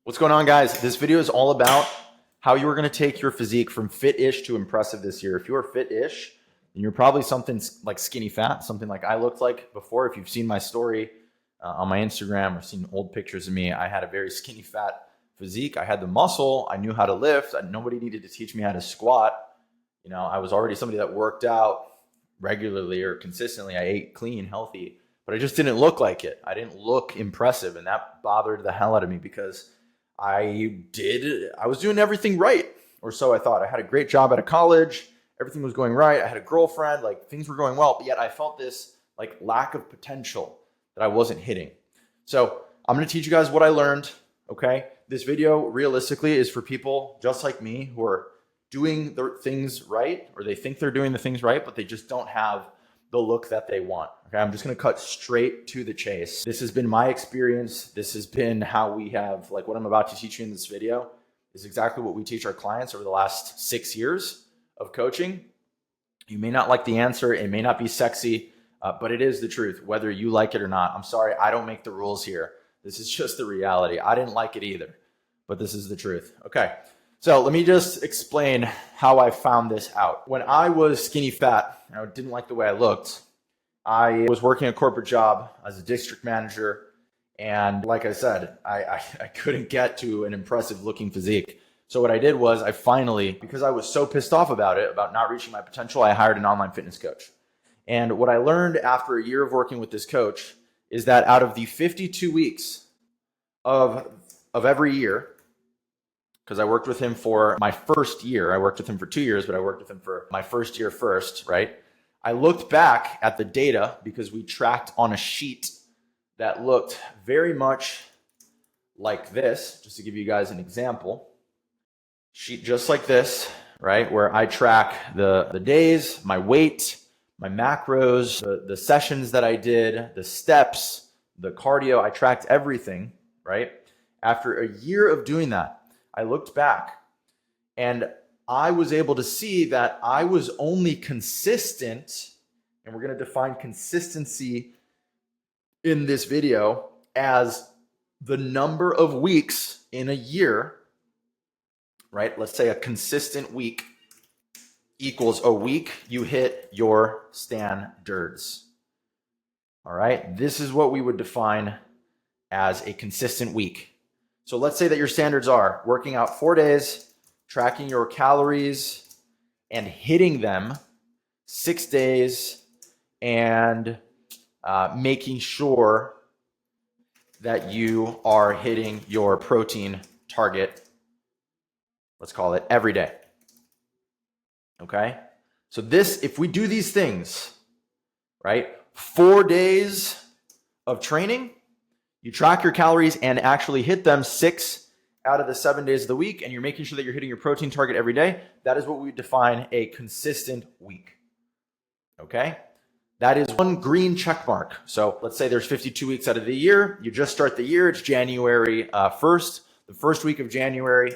What's going on, guys? This video is all about how you are going to take your physique from fit-ish to impressive this year. If you are fit-ish, then you're probably something like skinny fat, something like I looked like before. If you've seen my story on my Instagram or seen old pictures of me, I had a very skinny fat physique. I had the muscle. I knew how to lift. Nobody needed to teach me how to squat. You know, I was already somebody that worked out regularly or consistently. I ate clean, healthy, but I just didn't look like it. I didn't look impressive, and that bothered the hell out of me because I was doing everything right, or so I thought. I had a great job out of college. Everything was going right. I had a girlfriend, like things were going well, but yet I felt this like lack of potential that I wasn't hitting. So I'm going to teach you guys what I learned. Okay. This video realistically is for people just like me who are doing the things right, or they think they're doing the things right, but they just don't have the look that they want. Okay, I'm just gonna cut straight to the chase. This has been my experience. This has been how we have, like what I'm about to teach you in this video is exactly what we teach our clients over the last 6 years of coaching. You may not like the answer. It may not be sexy, but it is the truth, whether you like it or not. I'm sorry, I don't make the rules here. This is just the reality. I didn't like it either, but this is the truth. Okay. So let me just explain how I found this out. When I was skinny fat, I didn't like the way I looked. I was working a corporate job as a district manager. And like I said, I couldn't get to an impressive looking physique. So what I did was I finally, because I was so pissed off about it, about not reaching my potential, I hired an online fitness coach. And what I learned after a year of working with this coach is that out of the 52 weeks of every year, because I worked with him for my first year. I worked with him for 2 years, but I worked with him for my first year first, right? I looked back at the data because we tracked on a sheet that looked very much like this, just to give you guys an example. Sheet just like this, right? Where I track the days, my weight, my macros, the sessions that I did, the steps, the cardio. I tracked everything, right? After a year of doing that, I looked back and I was able to see that I was only consistent, and we're going to define consistency in this video as the number of weeks in a year, right? Let's say a consistent week equals a week you hit your standards. All right. This is what we would define as a consistent week. So let's say that your standards are working out 4 days, tracking your calories and hitting them 6 days, and making sure that you are hitting your protein target, let's call it every day. Okay? So this, if we do these things, right? 4 days of training, you track your calories and actually hit them 6 out of the 7 days of the week, and you're making sure that you're hitting your protein target every day. That is what we define a consistent week. Okay? That is one green check mark. So let's say there's 52 weeks out of the year. You just start the year. It's January 1st. The first week of January,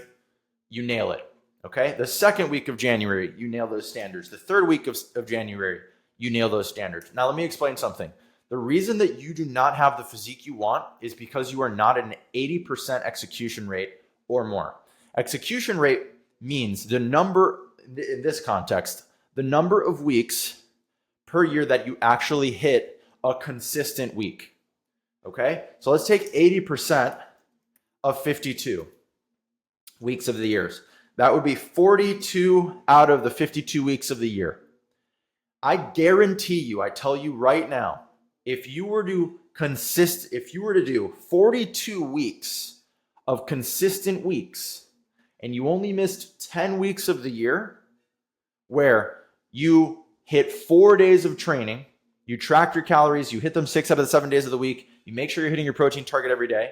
you nail it. Okay? The second week of January, you nail those standards. The third week of January, you nail those standards. Now, let me explain something. The reason that you do not have the physique you want is because you are not at an 80% execution rate or more. Execution rate means the number, in this context, the number of weeks per year that you actually hit a consistent week. Okay? So let's take 80% of 52 weeks of the years. That would be 42 out of the 52 weeks of the year. I guarantee you, I tell you right now, if you were to do 42 weeks of consistent weeks and you only missed 10 weeks of the year where you hit 4 days of training, you track your calories, you hit them 6 out of the 7 days of the week, you make sure you're hitting your protein target every day.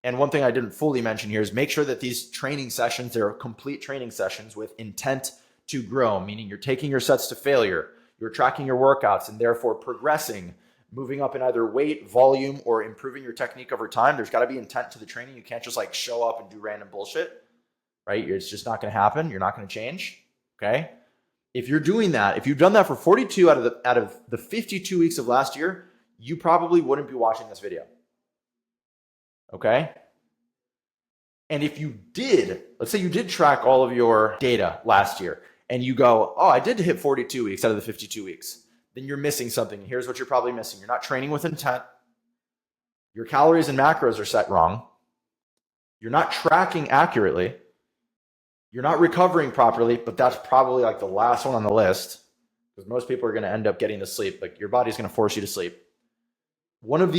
And one thing I didn't fully mention here is make sure that these training sessions, they're complete training sessions with intent to grow, meaning you're taking your sets to failure. You're tracking your workouts and therefore progressing, moving up in either weight, volume, or improving your technique over time. There's got to be intent to the training. You can't just like show up and do random bullshit, right? It's just not going to happen. You're not going to change. Okay. If you're doing that, if you've done that for 42 out of the 52 weeks of last year, you probably wouldn't be watching this video. Okay. And if you did, let's say you did track all of your data last year and you go, oh, I did hit 42 weeks out of the 52 weeks, then you're missing something. Here's what you're probably missing. You're not training with intent. Your calories and macros are set wrong. You're not tracking accurately. You're not recovering properly, but that's probably like the last one on the list because most people are going to end up getting to sleep. Like your body's going to force you to sleep. One of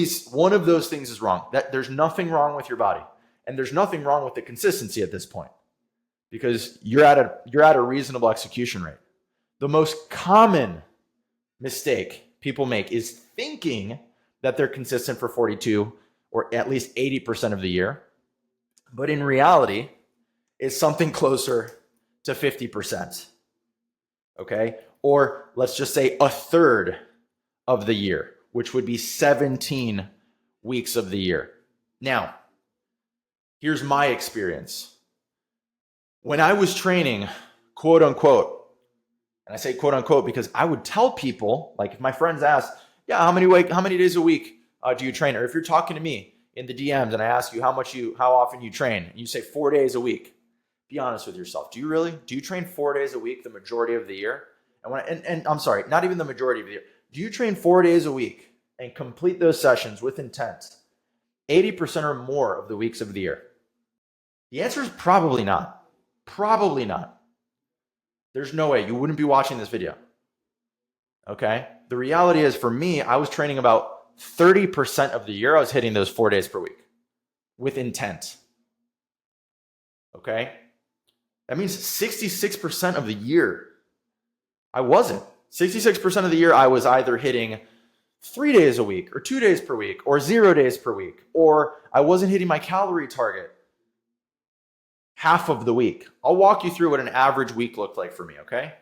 those things is wrong. There's nothing wrong with your body. And there's nothing wrong with the consistency at this point because you're at a reasonable execution rate. The most common mistake people make is thinking that they're consistent for 42 or at least 80% of the year. But in reality, it's something closer to 50%. Okay? Or let's just say a third of the year, which would be 17 weeks of the year. Now, here's my experience. When I was training, quote unquote, and I say quote unquote because I would tell people, like if my friends ask, yeah, how many days a week do you train? Or if you're talking to me in the DMs and I ask you how often you train, and you say 4 days a week, be honest with yourself. Do you really? Do you train 4 days a week the majority of the year? And I'm sorry, not even the majority of the year. Do you train 4 days a week and complete those sessions with intent 80% or more of the weeks of the year? The answer is probably not. Probably not. There's no way. You wouldn't be watching this video. Okay? The reality is for me, I was training about 30% of the year. I was hitting those 4 days per week with intent. Okay? That means 66% of the year, I wasn't. 66% of the year, I was either hitting 3 days a week or 2 days per week or 0 days per week, or I wasn't hitting my calorie target half of the week. I'll walk you through what an average week looked like for me, okay?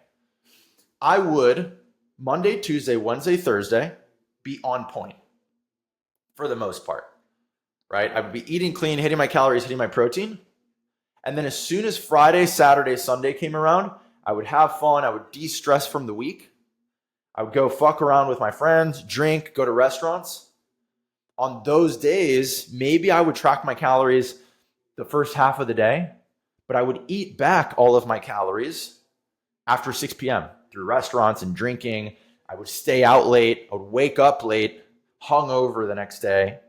I would Monday, Tuesday, Wednesday, Thursday be on point for the most part, right? I would be eating clean, hitting my calories, hitting my protein. And then as soon as Friday, Saturday, Sunday came around, I would have fun. I would de-stress from the week. I would go fuck around with my friends, drink, go to restaurants. On those days, maybe I would track my calories the first half of the day, but I would eat back all of my calories after 6 p.m. through restaurants and drinking. I would stay out late. I would wake up late, hungover the next day,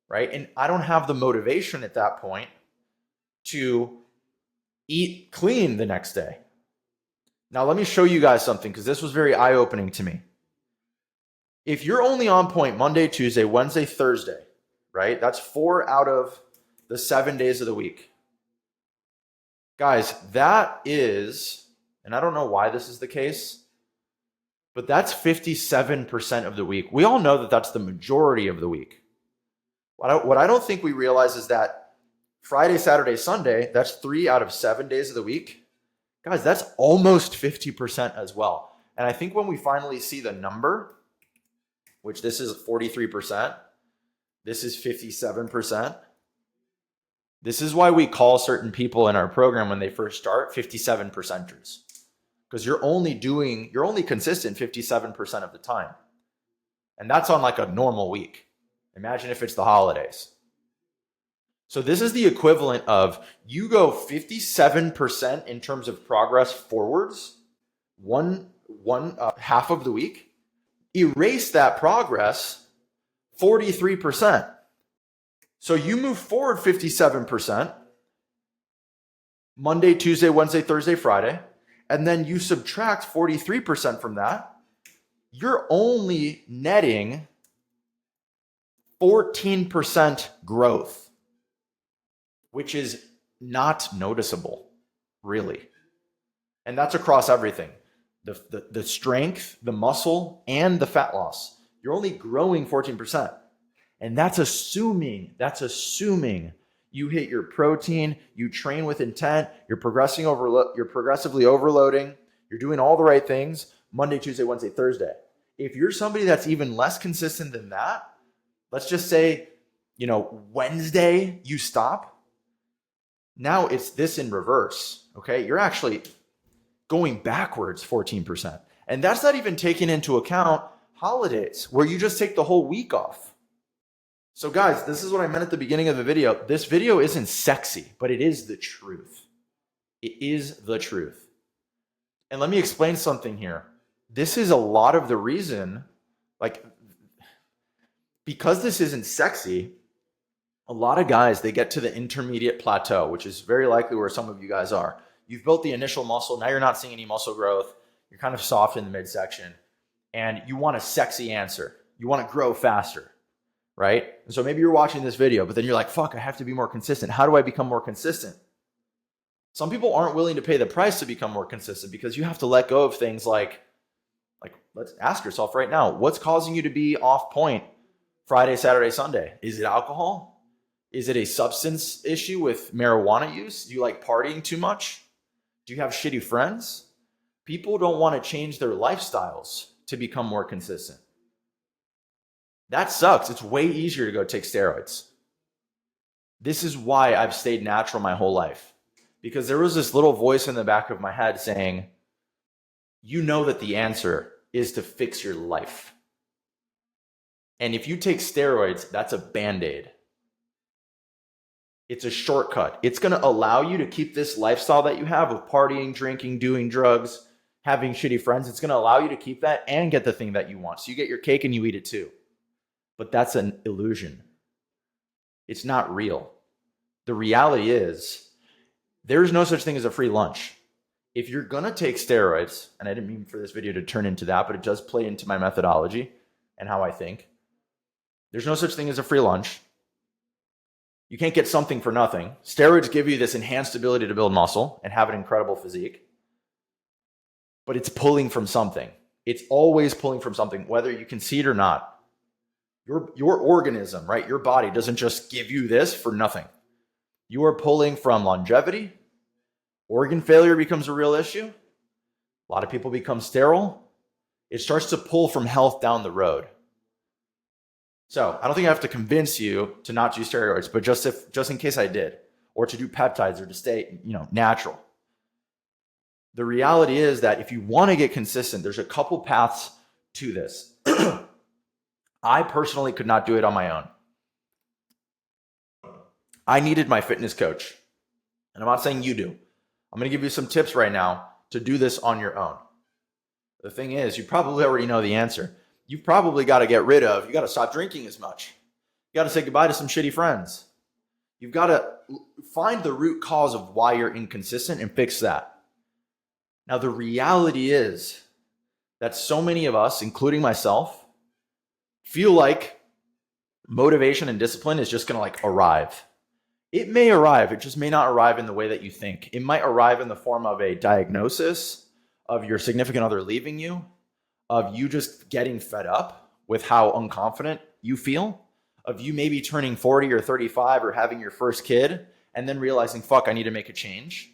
right? And I don't have the motivation at that point to eat clean the next day. Now, let me show you guys something because this was very eye-opening to me. If you're only on point Monday, Tuesday, Wednesday, Thursday, right? That's 4 out of the 7 days of the week. Guys, that is, and I don't know why this is the case, but that's 57% of the week. We all know that that's the majority of the week. What I don't think we realize is that Friday, Saturday, Sunday, that's 3 out of 7 days of the week. Guys, that's almost 50% as well. And I think when we finally see the number, which this is 43%, this is 57%. This is why we call certain people in our program when they first start 57 percenters. Because you're only consistent 57% of the time. And that's on like a normal week. Imagine if it's the holidays. So this is the equivalent of you go 57% in terms of progress forwards, one half of the week, erase that progress 43%. So you move forward 57%, Monday, Tuesday, Wednesday, Thursday, Friday, and then you subtract 43% from that, you're only netting 14% growth, which is not noticeable, really. And that's across everything. The strength, the muscle, and the fat loss. You're only growing 14%. And that's assuming you hit your protein, you train with intent, you're progressively overloading, you're doing all the right things Monday, Tuesday, Wednesday, Thursday. If you're somebody that's even less consistent than that, let's just say, Wednesday you stop. Now it's this in reverse, okay? You're actually going backwards 14%. And that's not even taking into account holidays where you just take the whole week off. So guys, this is what I meant at the beginning of the video. This video isn't sexy, but it is the truth. It is the truth. And let me explain something here. This is a lot of the reason, like, because this isn't sexy, a lot of guys, they get to the intermediate plateau, which is very likely where some of you guys are. You've built the initial muscle. Now you're not seeing any muscle growth. You're kind of soft in the midsection. And you want a sexy answer. You want to grow faster, right? And so maybe you're watching this video, but then you're like, fuck, I have to be more consistent. How do I become more consistent? Some people aren't willing to pay the price to become more consistent because you have to let go of things like let's ask yourself right now, what's causing you to be off point Friday, Saturday, Sunday? Is it alcohol? Is it a substance issue with marijuana use? Do you like partying too much? Do you have shitty friends? People don't want to change their lifestyles to become more consistent. That sucks. It's way easier to go take steroids. This is why I've stayed natural my whole life. Because there was this little voice in the back of my head saying, you know that the answer is to fix your life. And if you take steroids, that's a Band-Aid. It's a shortcut. It's going to allow you to keep this lifestyle that you have of partying, drinking, doing drugs, having shitty friends. It's going to allow you to keep that and get the thing that you want. So you get your cake and you eat it too. But that's an illusion. It's not real. The reality is, there's no such thing as a free lunch. If you're going to take steroids, and I didn't mean for this video to turn into that, but it does play into my methodology and how I think. There's no such thing as a free lunch. You can't get something for nothing. Steroids give you this enhanced ability to build muscle and have an incredible physique. But it's pulling from something. It's always pulling from something, whether you can see it or not. Your organism, right? Your body doesn't just give you this for nothing. You are pulling from longevity. Organ failure becomes a real issue. A lot of people become sterile. It starts to pull from health down the road. So I don't think I have to convince you to not do steroids, but just in case I did, or to do peptides or to stay, natural. The reality is that if you want to get consistent, there's a couple paths to this. I personally could not do it on my own. I needed my fitness coach. And I'm not saying you do. I'm going to give you some tips right now to do this on your own. The thing is, you probably already know the answer. You've probably got to you got to stop drinking as much. You got to say goodbye to some shitty friends. You've got to find the root cause of why you're inconsistent and fix that. Now, the reality is that so many of us, including myself, feel like motivation and discipline is just going to arrive. It may arrive. It just may not arrive in the way that you think. It might arrive in the form of a diagnosis, of your significant other leaving you, of you just getting fed up with how unconfident you feel, of you maybe turning 40 or 35 or having your first kid and then realizing, fuck, I need to make a change,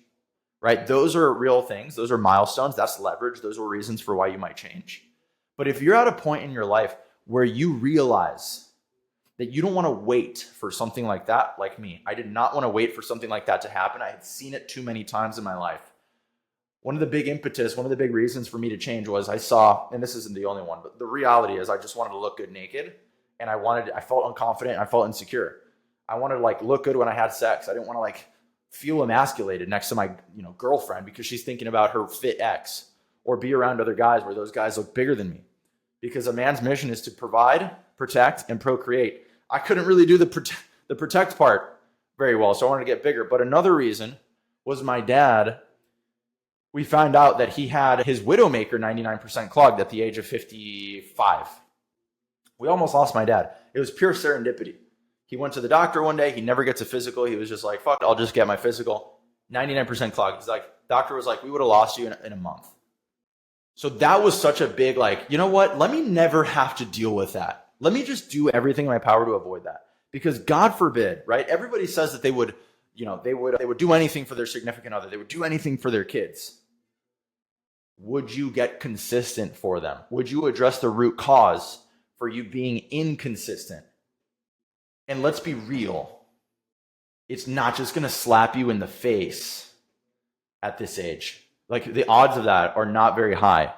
right? Those are real things. Those are milestones. That's leverage. Those are reasons for why you might change. But if you're at a point in your life where you realize that you don't want to wait for something like that, like me. I did not want to wait for something like that to happen. I had seen it too many times in my life. One of the big reasons for me to change was I saw, and this isn't the only one, but the reality is I just wanted to look good naked, and I felt unconfident, I felt insecure. I wanted to look good when I had sex. I didn't want to feel emasculated next to my girlfriend because she's thinking about her fit ex, or be around other guys where those guys look bigger than me. Because a man's mission is to provide, protect, and procreate. I couldn't really do the protect part very well, so I wanted to get bigger. But another reason was my dad. We found out that he had his Widowmaker 99% clogged at the age of 55. We almost lost my dad. It was pure serendipity. He went to the doctor one day. He never gets a physical. He was just like, fuck, I'll just get my physical. 99% clogged. He's like, doctor was like, we would have lost you in a month. So that was such a big, you know what? Let me never have to deal with that. Let me just do everything in my power to avoid that. Because God forbid, right? Everybody says that they would do anything for their significant other. They would do anything for their kids. Would you get consistent for them? Would you address the root cause for you being inconsistent? And let's be real. It's not just going to slap you in the face at this age. The odds of that are not very high.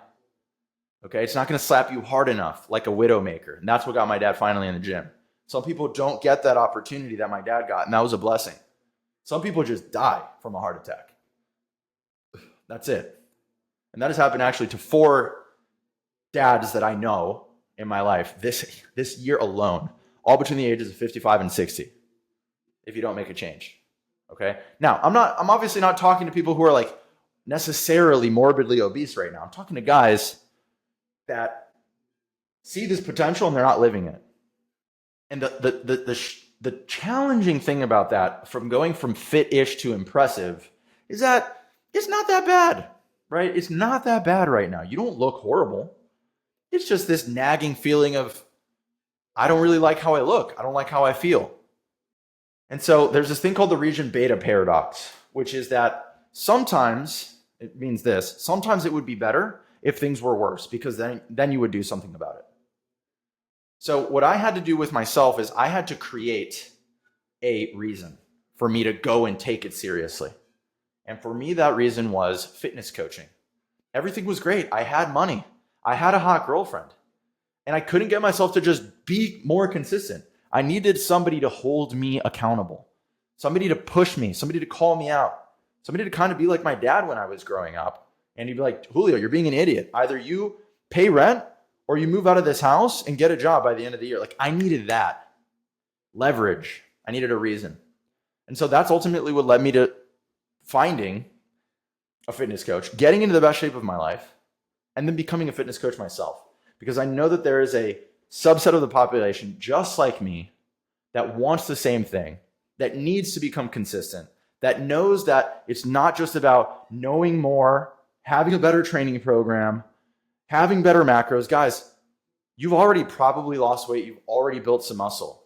Okay, it's not going to slap you hard enough like a Widowmaker. And that's what got my dad finally in the gym. Some people don't get that opportunity that my dad got, and that was a blessing. Some people just die from a heart attack. That's it. And that has happened actually to 4 dads that I know in my life this year alone, all between the ages of 55 and 60, if you don't make a change. Okay? Now, I'm obviously not talking to people who are like necessarily morbidly obese right now. I'm talking to guys that see this potential and they're not living it. And the challenging thing about that, from going from fit-ish to impressive, is that it's not that bad, right? It's not that bad right now. You don't look horrible. It's just this nagging feeling of, I don't really like how I look. I don't like how I feel. And so there's this thing called the region beta paradox, which is that sometimes it means this. Sometimes it would be better if things were worse, because then you would do something about it. So what I had to do with myself is I had to create a reason for me to go and take it seriously. And for me, that reason was fitness coaching. Everything was great. I had money. I had a hot girlfriend. And I couldn't get myself to just be more consistent. I needed somebody to hold me accountable, somebody to push me, somebody to call me out, somebody to kind of be like my dad when I was growing up. And he'd be like, Julio, you're being an idiot. Either you pay rent or you move out of this house and get a job by the end of the year. Like, I needed that leverage. I needed a reason. And so that's ultimately what led me to finding a fitness coach, getting into the best shape of my life, and then becoming a fitness coach myself. Because I know that there is a subset of the population just like me that wants the same thing, that needs to become consistent, that knows that it's not just about knowing more, having a better training program, having better macros. Guys, you've already probably lost weight. You've already built some muscle.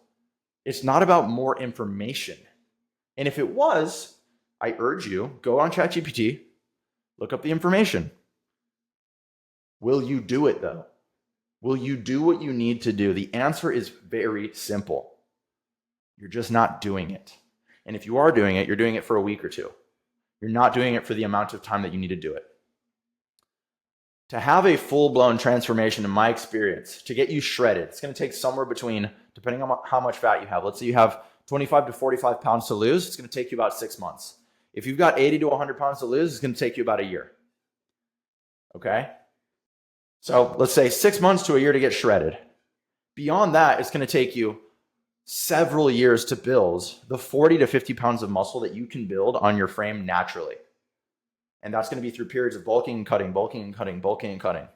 It's not about more information. And if it was, I urge you, go on ChatGPT, look up the information. Will you do it though? Will you do what you need to do? The answer is very simple. You're just not doing it. And if you are doing it, you're doing it for a week or two. You're not doing it for the amount of time that you need to do it. To have a full-blown transformation, in my experience, to get you shredded, it's going to take somewhere between, depending on how much fat you have. Let's say you have 25 to 45 pounds to lose. It's going to take you about 6 months. If you've got 80 to 100 pounds to lose, it's going to take you about a year. Okay? So let's say 6 months to a year to get shredded. Beyond that, it's going to take you several years to build the 40 to 50 pounds of muscle that you can build on your frame naturally. And that's going to be through periods of bulking and cutting, bulking and cutting, bulking and cutting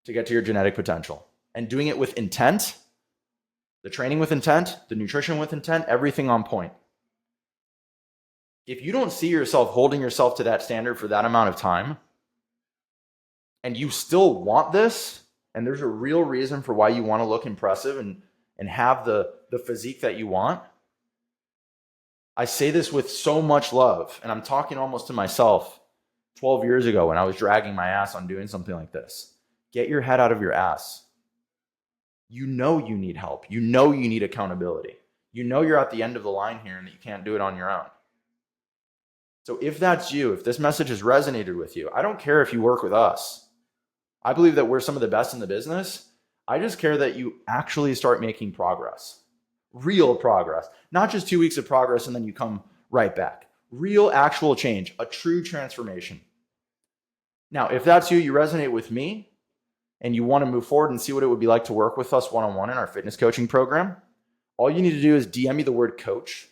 to get to your genetic potential. And doing it with intent, the training with intent, the nutrition with intent, everything on point. If you don't see yourself holding yourself to that standard for that amount of time, and you still want this, and there's a real reason for why you want to look impressive and have the physique that you want, I say this with so much love, and I'm talking almost to myself 12 years ago when I was dragging my ass on doing something like this. Get your head out of your ass. You know you need help. You know you need accountability. You know you're at the end of the line here and that you can't do it on your own. So if that's you, if this message has resonated with you, I don't care if you work with us. I believe that we're some of the best in the business. I just care that you actually start making progress. Real progress. Not just 2 weeks of progress and then you come right back. Real actual change. A true transformation. Now, if that's you, you resonate with me, and you want to move forward and see what it would be like to work with us one-on-one in our fitness coaching program, all you need to do is DM me the word coach,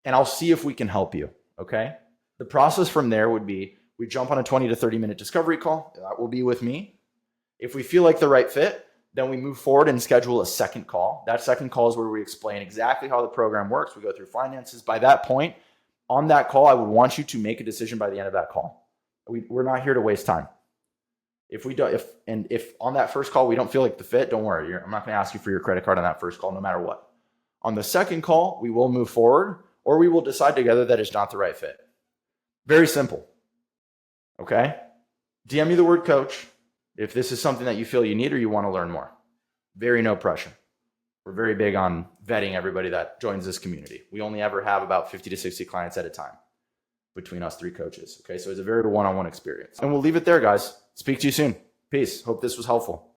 and I'll see if we can help you, okay? The process from there would be, we jump on a 20 to 30-minute discovery call. That will be with me. If we feel like the right fit, then we move forward and schedule a second call. That second call is where we explain exactly how the program works. We go through finances. By that point, on that call, I would want you to make a decision by the end of that call. We're not here to waste time. If on that first call we don't feel like the fit, don't worry. I'm not going to ask you for your credit card on that first call, no matter what. On the second call, we will move forward, or we will decide together that it's not the right fit. Very simple. Okay? DM me the word coach if this is something that you feel you need or you want to learn more. Very no pressure. We're very big on vetting everybody that joins this community. We only ever have about 50 to 60 clients at a time between us 3 coaches. Okay, so it's a very one-on-one experience. And we'll leave it there, guys. Speak to you soon. Peace. Hope this was helpful.